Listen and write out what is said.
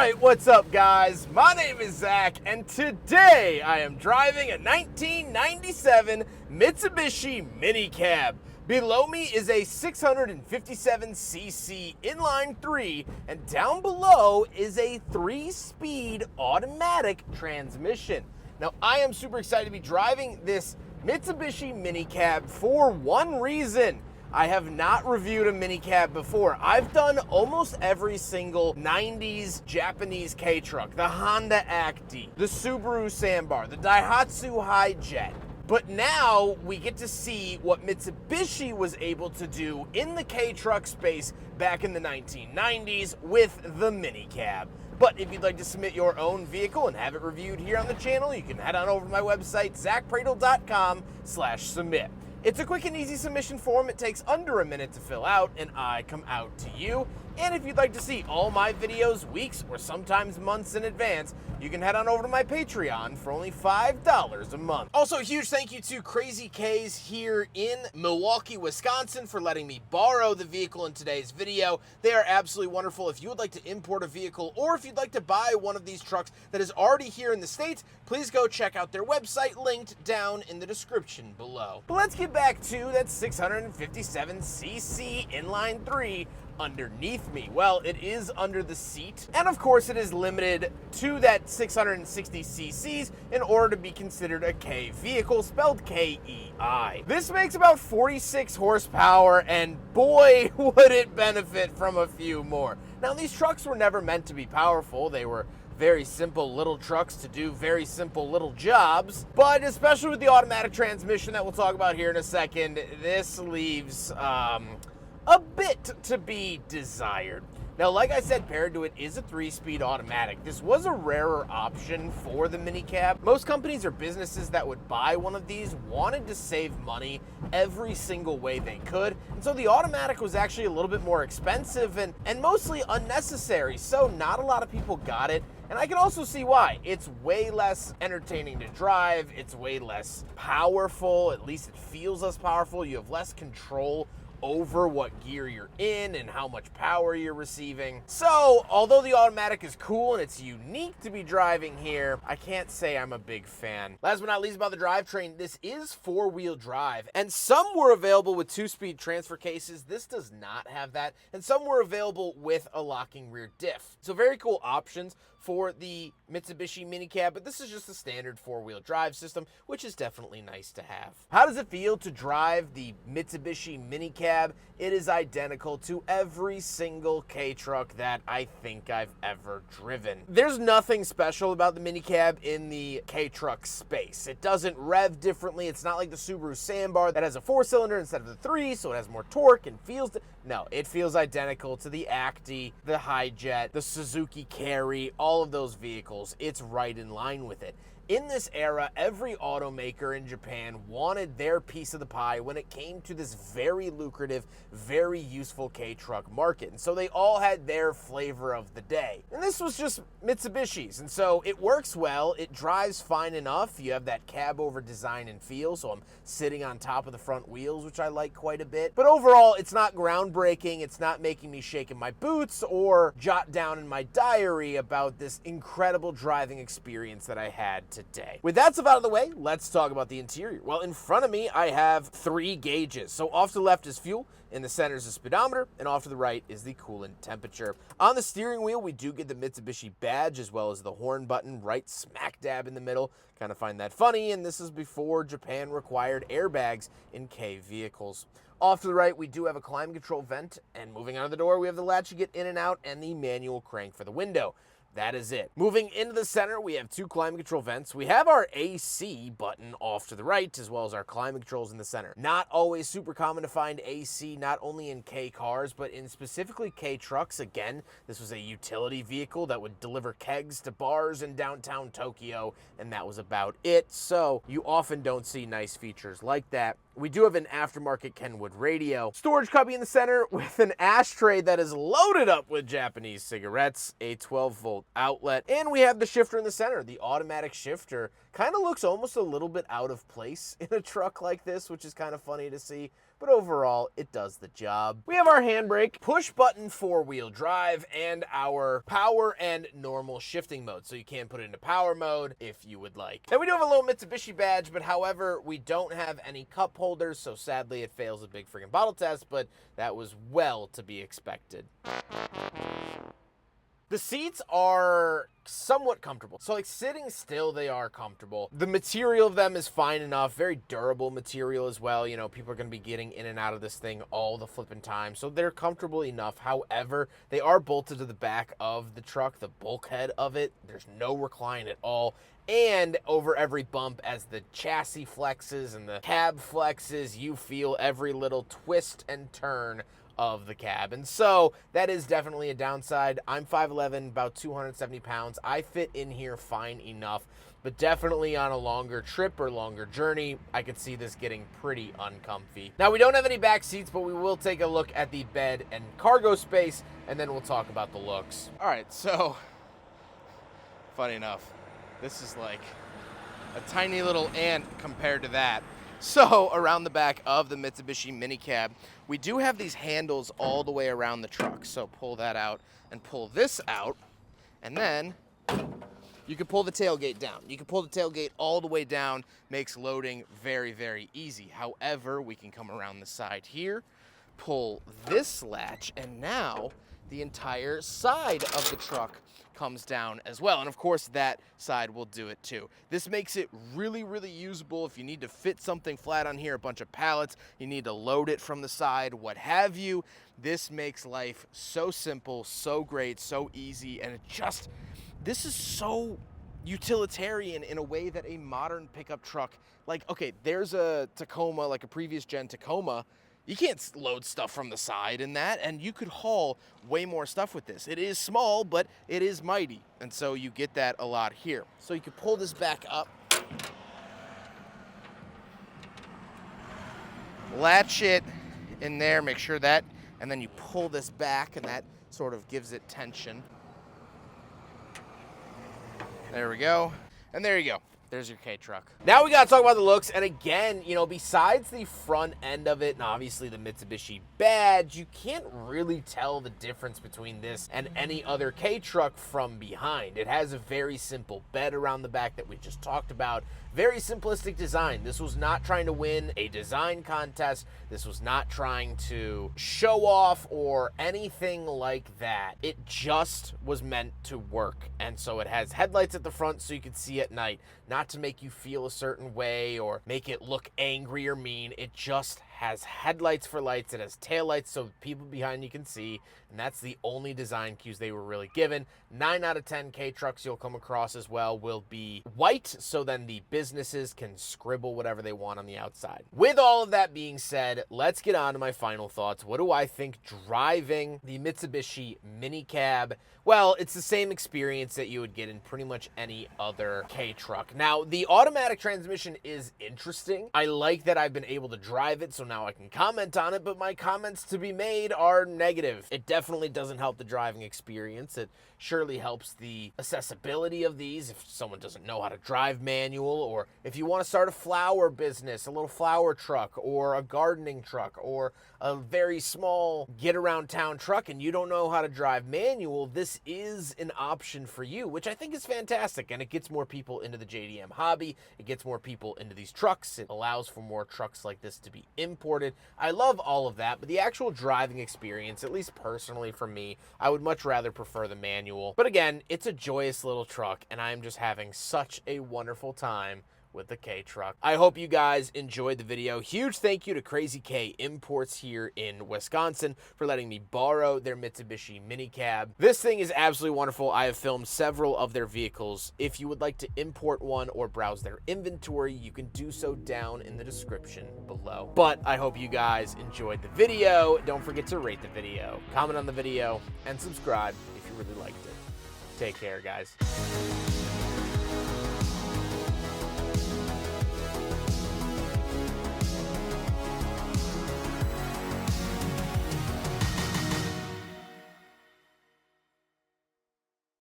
Alright, what's up guys? My name is Zach, and today I am driving a 1997 Mitsubishi MiniCab. Below me is a 657cc inline 3, and down below is a 3-speed automatic transmission. Now, I am super excited to be driving this Mitsubishi MiniCab for one reason. I have not reviewed a MiniCab before. I've done almost every single 90s Japanese K-Truck, the Honda Acti, the Subaru Sandbar, the Daihatsu Hi-Jet. But now we get to see what Mitsubishi was able to do in the K-Truck space back in the 1990s with the MiniCab. But if you'd like to submit your own vehicle and have it reviewed here on the channel, you can head on over to my website, zackpradel.com/submit. It's a quick and easy submission form. It takes under a minute to fill out, and I come out to you. And if you'd like to see all my videos weeks or sometimes months in advance, you can head on over to my Patreon for only $5 a month. Also, a huge thank you to Crazy K's here in Milwaukee, Wisconsin for letting me borrow the vehicle in today's video. They are absolutely wonderful. If you would like to import a vehicle or if you'd like to buy one of these trucks that is already here in the States, please go check out their website linked down in the description below. But let's get back to that 657cc inline 3 underneath me. Well, it is under the seat, and of course it is limited to that 660 cc's in order to be considered a K vehicle, spelled K-E-I. This makes about 46 horsepower, and boy would it benefit from a few more. Now, these trucks were never meant to be powerful. They were very simple little trucks to do very simple little jobs, but especially with the automatic transmission that we'll talk about here in a second, this leaves a bit to be desired. Now, like I said, paired to it is a 3-speed automatic. This was a rarer option for the MiniCab. Most companies or businesses that would buy one of these wanted to save money every single way they could, and so the automatic was actually a little bit more expensive and mostly unnecessary, so not a lot of people got it. And I can also see why. It's way less entertaining to drive, it's way less powerful, at least it feels less powerful, you have less control over what gear you're in and how much power you're receiving. So, although the automatic is cool and it's unique to be driving here, I can't say I'm a big fan. Last but not least about the drivetrain, this is 4-wheel drive, and some were available with 2-speed transfer cases. This does not have that, and some were available with a locking rear diff. So very cool options for the Mitsubishi MiniCab, but this is just a standard 4-wheel drive system, which is definitely nice to have. How does it feel to drive the Mitsubishi MiniCab? It is identical to every single K-Truck that I think I've ever driven. There's nothing special about the MiniCab in the K-Truck space. It doesn't rev differently. It's not like the Subaru Sandbar that has a 4-cylinder instead of the 3, so it has more torque and feels... No, it feels identical to the Acti, the Hi-Jet, the Suzuki Carry, all of those vehicles. It's right in line with it. In this era, every automaker in Japan wanted their piece of the pie when it came to this very lucrative, very useful K-Truck market. And so they all had their flavor of the day. And this was just Mitsubishi's. And so it works well. It drives fine enough. You have that cab over design and feel. So I'm sitting on top of the front wheels, which I like quite a bit. But overall, it's not groundbreaking. It's not making me shake in my boots or jot down in my diary about this incredible driving experience that I had today. With that stuff out of the way, let's talk about the interior. Well, in front of me, I have 3 gauges. So off to the left is fuel, in the center is the speedometer, and off to the right is the coolant temperature. On the steering wheel, we do get the Mitsubishi badge as well as the horn button right smack dab in the middle. Kind of find that funny, and this is before Japan required airbags in K vehicles. Off to the right, we do have a climate control vent, and moving out of the door, we have the latch to get in and out and the manual crank for the window. That is it. Moving into the center, we have 2 climate control vents. We have our AC button off to the right, as well as our climate controls in the center. Not always super common to find AC, not only in K cars, but in specifically K trucks. Again, this was a utility vehicle that would deliver kegs to bars in downtown Tokyo, and that was about it. So you often don't see nice features like that. We do have an aftermarket Kenwood radio, storage cubby in the center with an ashtray that is loaded up with Japanese cigarettes, a 12-volt outlet, and we have the shifter in the center. The automatic shifter kind of looks almost a little bit out of place in a truck like this, which is kind of funny to see, but overall, it does the job. We have our handbrake, push button 4-wheel drive, and our power and normal shifting mode. So you can put it into power mode if you would like. And we do have a little Mitsubishi badge, but however, we don't have any cup holders, so sadly it fails a big freaking bottle test, but that was well to be expected. The seats are somewhat comfortable. So like sitting still, they are comfortable. The material of them is fine enough, very durable material as well. You know, people are gonna be getting in and out of this thing all the flipping time. So they're comfortable enough. However, they are bolted to the back of the truck, the bulkhead of it. There's no recline at all. And over every bump, as the chassis flexes and the cab flexes, you feel every little twist and turn of the cab. And so that is definitely a downside. I'm 5'11", about 270 pounds. I fit in here fine enough, but definitely on a longer trip or longer journey, I could see this getting pretty uncomfy. Now, we don't have any back seats, but we will take a look at the bed and cargo space, and then we'll talk about the looks. All right, so funny enough, this is like a tiny little ant compared to that. So around the back of the Mitsubishi MiniCab, we do have these handles all the way around the truck. So pull that out and pull this out, and then you can pull the tailgate down. You can pull the tailgate all the way down, makes loading very, very easy. However, we can come around the side here, pull this latch, and now the entire side of the truck comes down as well. And of course, that side will do it too. This makes it really, really usable if you need to fit something flat on here, a bunch of pallets, you need to load it from the side, what have you. This makes life so simple, so great, so easy, and this is so utilitarian in a way that a modern pickup truck, like, okay, there's a Tacoma, like a previous gen Tacoma, you can't load stuff from the side in that, and you could haul way more stuff with this. It is small, but it is mighty, and so you get that a lot here. So you can pull this back up, latch it in there, make sure that, and then you pull this back, and that sort of gives it tension. There we go, and there you go. There's your K-Truck. Now we gotta talk about the looks, and again, you know, besides the front end of it, and obviously the Mitsubishi badge, you can't really tell the difference between this and any other K-Truck from behind. It has a very simple bed around the back that we just talked about. Very simplistic design. This was not trying to win a design contest. This was not trying to show off or anything like that. It just was meant to work. And so it has headlights at the front so you can see at night. Not to make you feel a certain way or make it look angry or mean. It just has headlights for lights. It has taillights so people behind you can see. And that's the only design cues they were really given. 9 out of 10 K-Trucks you'll come across as well will be white, so then the businesses can scribble whatever they want on the outside. With all of that being said, let's get on to my final thoughts. What do I think driving the Mitsubishi MiniCab? Well, it's the same experience that you would get in pretty much any other K-Truck. Now, the automatic transmission is interesting. I like that I've been able to drive it, so now I can comment on it, but my comments to be made are negative. It definitely doesn't help the driving experience. It surely helps the accessibility of these if someone doesn't know how to drive manual, or if you want to start a flower business, a little flower truck, or a gardening truck, or a very small get around town truck and you don't know how to drive manual, this is an option for you, which I think is fantastic, and it gets more people into the JDM hobby. It gets more people into these trucks. It allows for more trucks like this to be imported. I love all of that, but the actual driving experience, at least personally for me, I would much rather prefer the manual. But again, it's a joyous little truck, and I'm just having such a wonderful time with the K-Truck. I hope you guys enjoyed the video. Huge thank you to Crazy K Imports here in Wisconsin for letting me borrow their Mitsubishi MiniCab. This thing is absolutely wonderful. I have filmed several of their vehicles. If you would like to import one or browse their inventory, you can do so down in the description below. But I hope you guys enjoyed the video. Don't forget to rate the video, comment on the video, and subscribe if you really liked it. Take care, guys.